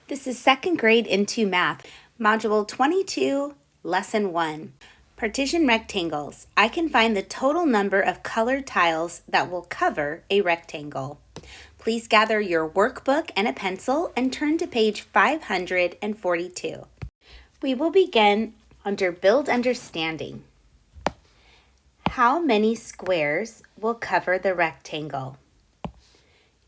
This is second grade into math, module 22, lesson 1. Partition rectangles. I can find the total number of colored tiles that will cover a rectangle. Please gather your workbook and a pencil and turn to page 542. We will begin under Build Understanding. How many squares will cover the rectangle?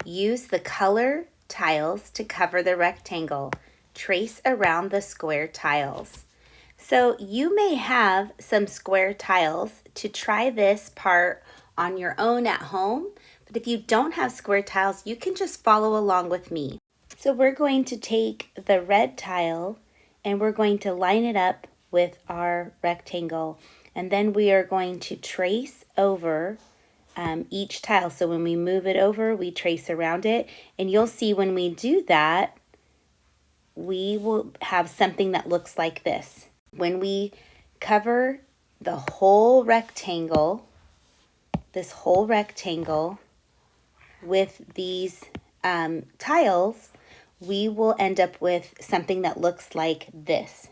Use the color tiles to cover the rectangle. Trace around the square tiles. So you may have some square tiles to try this part on your own at home, but if you don't have square tiles, you can just follow along with me. So we're going to take the red tile and we're going to line it up with our rectangle, and then we are going to trace over each tile. So when we move it over, we trace around it, and you'll see when we do that, we will have something that looks like this. When we cover the whole rectangle, this whole rectangle with these tiles, we will end up with something that looks like this.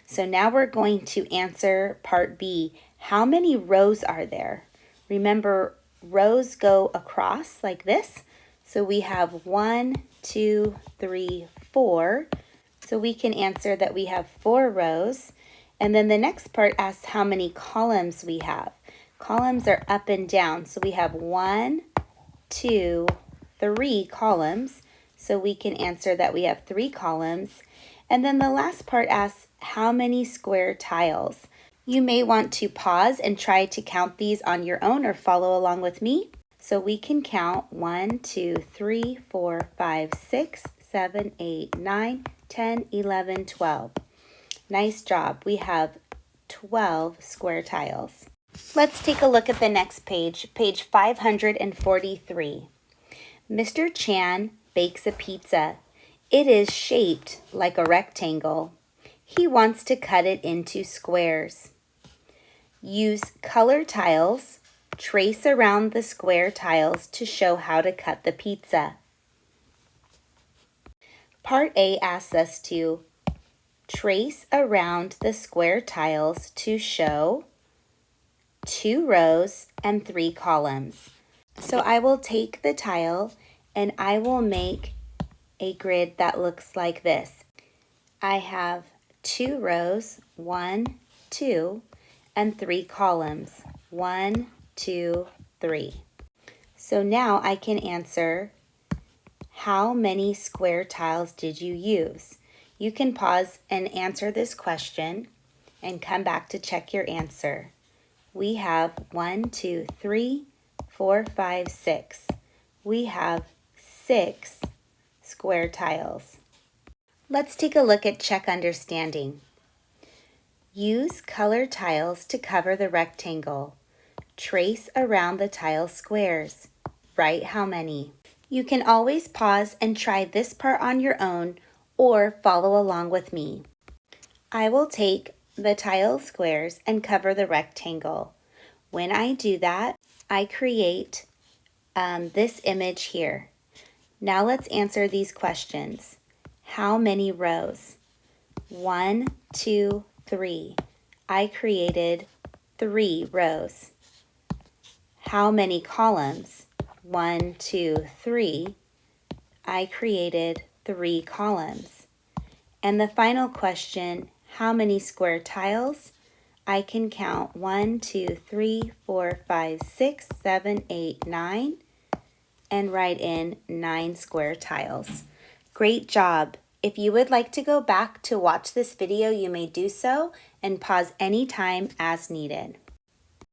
So now we're going to answer part B. How many rows are there? Remember, rows go across like this. So we have 1, 2, 3, 4. So we can answer that we have 4 rows. And then the next part asks how many columns we have. Columns are up and down. So we have 1, 2, 3 columns. So we can answer that we have 3 columns. And then the last part asks how many square tiles. You may want to pause and try to count these on your own or follow along with me. So we can count 1, 2, 3, 4, 5, 6, 7, 8, 9, 10, 11, 12. Nice job. We have 12 square tiles. Let's take a look at the next page, page 543. Mr. Chan bakes a pizza. It is shaped like a rectangle. He wants to cut it into squares. Use color tiles. Trace around the square tiles to show how to cut the pizza. Part A asks us to trace around the square tiles to show 2 rows and 3 columns. So I will take the tile and I will make a grid that looks like this. I have 2 rows, 1, 2, and 3 columns, 1, 2, 3. So now I can answer, how many square tiles did you use? You can pause and answer this question and come back to check your answer. We have 1, 2, 3, 4, 5, 6. We have 6 square tiles. Let's take a look at check understanding. Use color tiles to cover the rectangle. Trace around the tile squares. Write how many. You can always pause and try this part on your own or follow along with me. I will take the tile squares and cover the rectangle. When I do that, I create this image here. Now let's answer these questions. How many rows? 1, 2, 3. I created 3 rows. How many columns? 1, 2, 3. I created 3 columns. And the final question, how many square tiles? I can count 1, 2, 3, 4, 5, 6, 7, 8, 9, and write in 9 square tiles. Great job. If you would like to go back to watch this video, you may do so and pause anytime as needed.